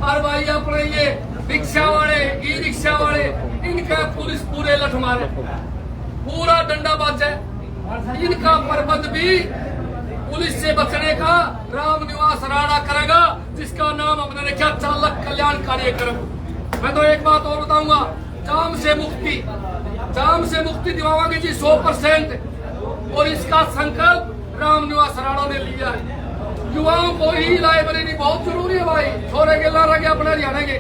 और भाई अपने ये रिक्शा वाले, ई रिक्शा वाले, इनका पुलिस पूरे लठ मारे, पूरा डंडा बाजे। इनका प्रबंध भी पुलिस से बचने का राम निवास राणा करेगा, जिसका नाम हमने रखा चालक कल्याण कार्यक्रम। मैं तो एक बात और बताऊंगा, जाम से मुक्ति दिलावांगे जी 100%। और इसका संकल्प राम निवास राणा ने लिया है। युवाओं को ही लाइब्रेरी बहुत जरूरी है भाई, छोरे के ला रहे अपने हरियाणा के,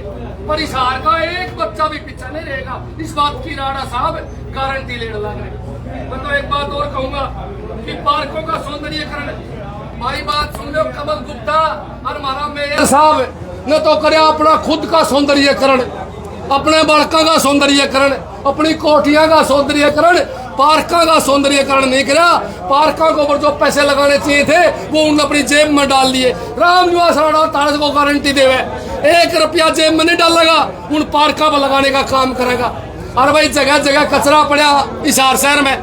पर हिसार का एक बच्चा भी पीछा नहीं रहेगा, इस बात की राणा साहब गारंटी लेने लग रहे। मैं तो एक बात और कहूंगा कि पार्कों का सौंदर्यीकरण, भाई बात सुन लो, कमल गुप्ता और हमारा मेयर साहब ने तो करे अपना खुद का सौंदर्यीकरण, अपने बड़का का सौंदर्यीकरण, अपनी कोठियां का सौंदर्यीकरण, पार्का का सौंदर्यीकरण नहीं करा। पार्का के ऊपर जो पैसे लगाने चाहिए थे वो उन्होंने अपनी जेब में डाल दिए। राम निवास राणा तारस को गारंटी देवे, 1 रुपया जेब में नहीं डालेगा, उन पार्का पर लगाने का काम करेगा। और भाई जगह जगह कचरा पड़ा हिसार शहर में,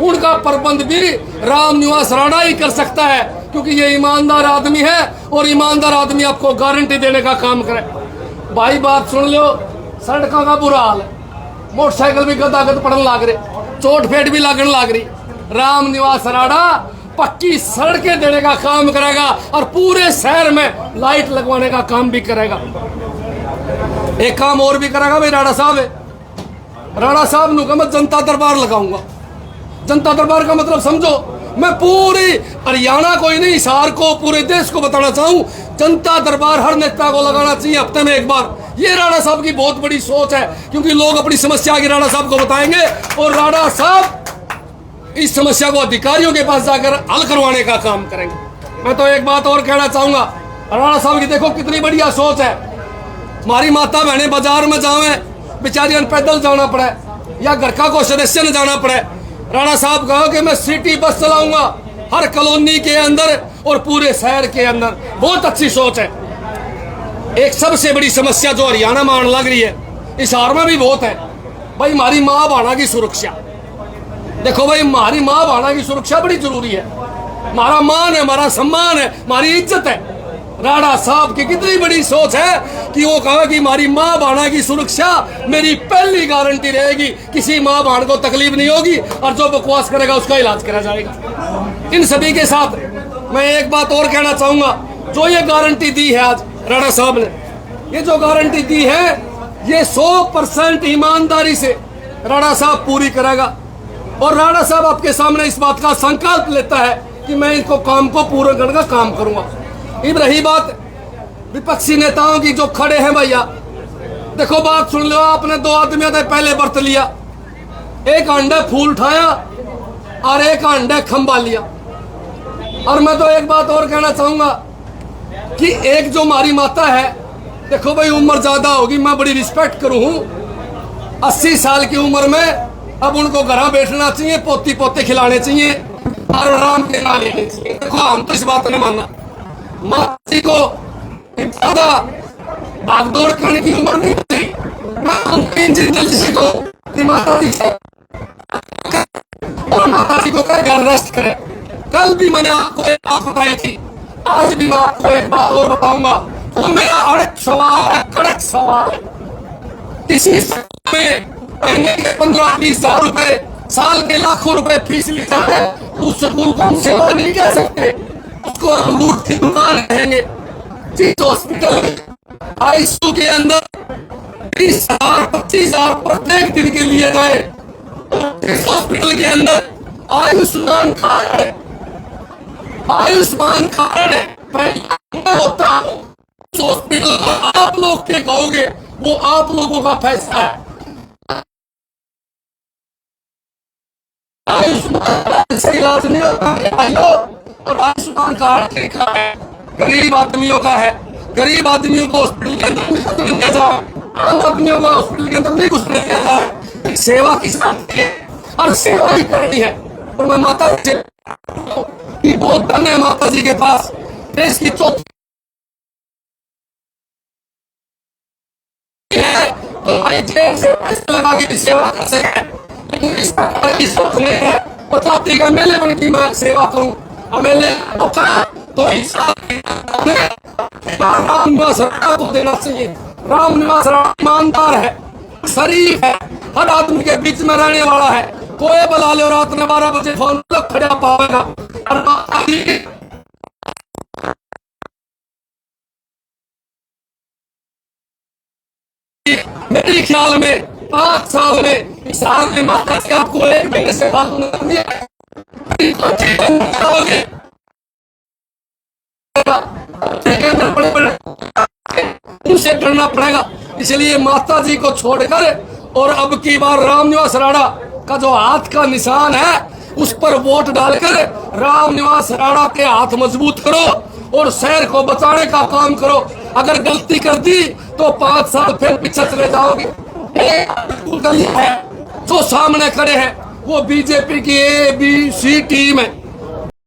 उनका प्रबंध भी राम निवास राणा ही कर सकता है, क्योंकि ये ईमानदार आदमी है और ईमानदार आदमी आपको गारंटी देने का काम करे। भाई बात सुन लो, सड़कों का बुरा हाल है, मोटरसाइकिल भी गदागद पड़न लाग रहे, चोट फेट भी लागन लाग रही। राम निवास राणा पक्की सड़कें देने का काम करेगा और पूरे शहर में लाइट लगवाने का काम भी करेगा। एक काम और भी करेगा भाई राणा साहब नु मैं जनता दरबार लगाऊंगा। जनता दरबार का मतलब समझो, मैं पूरी हरियाणा को ही नहीं, हिसार को, पूरे देश को बताना चाहूं, जनता दरबार हर नेता को लगाना चाहिए हफ्ते में एक बार। ये राणा साहब की बहुत बड़ी सोच है, क्योंकि लोग अपनी समस्या की राणा साहब को बताएंगे और राणा साहब इस समस्या को अधिकारियों के पास जाकर हल करवाने का काम करेंगे। मैं तो एक बात और कहना चाहूंगा, राणा साहब की देखो कितनी बढ़िया सोच है। हमारी माता बहने बाजार में जावे, बेचारियों पैदल जाना पड़े या घर का कोई सदस्य न जाना पड़े, राणा साहब कहो कि मैं सिटी बस चलाऊंगा हर कॉलोनी के अंदर और पूरे शहर के अंदर। बहुत अच्छी सोच है। एक सबसे बड़ी समस्या जो हरियाणा में आने लग रही है, हिसार में भी बहुत है भाई, हमारी माँ बहना की सुरक्षा। देखो भाई, हमारी माँ बहना की सुरक्षा बड़ी जरूरी है, हमारा मान है, हमारा सम्मान है, हमारी इज्जत है। राणा साहब की कितनी बड़ी सोच है कि वो कहा कि हमारी माँ बहना की सुरक्षा मेरी पहली गारंटी रहेगी, किसी माँ बहन को तकलीफ नहीं होगी और जो बकवास करेगा उसका इलाज करा जाएगा। इन सभी के साथ मैं एक बात और कहना चाहूंगा, जो ये गारंटी दी है आज राणा साहब ने, ये जो गारंटी दी है ये 100% ईमानदारी से राणा साहब पूरी करेगा। और राणा साहब आपके सामने इस बात का संकल्प लेता है कि मैं इनको काम को पूरा करने का काम करूंगा। अब रही बात विपक्षी नेताओं की जो खड़े हैं भैया, देखो बात सुन लो, आपने 2 आदमियों ने पहले बरत लिया, एक अंडे फूल उठाया और एक अंडे खंबा लिया। और मैं तो एक बात और कहना चाहूंगा कि एक जो हमारी माता है, देखो भाई उम्र ज्यादा होगी, मैं बड़ी रिस्पेक्ट करूं, 80 साल की उम्र में अब उनको घर बैठना चाहिए, पोती पोते खिलाने चाहिए और आराम के ना लेने चाहिए। देखो हम तो इस बात नहीं मानना, माता जी को ज्यादा भागदौड़ करने की उम्र नहीं होती। माता जी को घर रेस्ट करे। कल भी मैंने आपको एक बात बताई थी, आज भी मैं आपको एक बात और बताऊंगा। तो मेरा अड़क सवाल है, कड़क सवाल, किसी में 15-20 हजार रुपए, साल के लाखों रुपए फीस लेता है, उस स्कूल को हम सेवा नहीं कह सकते, उसको हम लूट की दुकान कहेंगे। जिस हॉस्पिटल आईसीयू के अंदर 20,000-25,000 प्रत्येक दिन के लिए गए, इस हॉस्पिटल के अंदर आयुष्मान कार्ड है, आयुष्मान कार्ड है, होता हॉस्पिटल आप लोग के कहोगे, वो आप लोगों का फैसला है। आयुष्मान से इलाज नहीं होता है और आयुष्मान कार्ड लिखा है गरीब आदमियों का है, गरीब आदमियों को हॉस्पिटल के अंदर नहीं जाता, आम आदमियों को हॉस्पिटल के अंदर नहीं घुस नहीं जाता। सेवा की साथ और सेवा ही करनी है। और मैं माता जी की बहुत धन है, माता जी के पास देश की चौथी तो जेल से पैसे लगा के सेवा कर सके, लेकिन इस प्रकार की सोच है बताती का मेले बन की मैं सेवा करूं, मेले तो हिसाब राम निवास राणा को देना चाहिए। राम निवास राणा ईमानदार है, शरीफ है, हर आदमी के बीच में रहने वाला है। कोई बुला लो रात में 12 बजे फोन लो, खड़ा पाएगा। और मेरे ख्याल में 5 साल में इस साल में माता से आपको 1 महीने से बात नहीं है। उसे करना पड़ेगा। इसलिए माता जी को छोड़कर और अब की बार राम निवास राणा का जो हाथ का निशान है उस पर वोट डालकर राम निवास राणा के हाथ मजबूत करो और शहर को बचाने का काम करो। अगर गलती कर दी तो 5 साल फिर पीछे चले जाओगे। जो सामने खड़े हैं वो बीजेपी की ABC टीम है।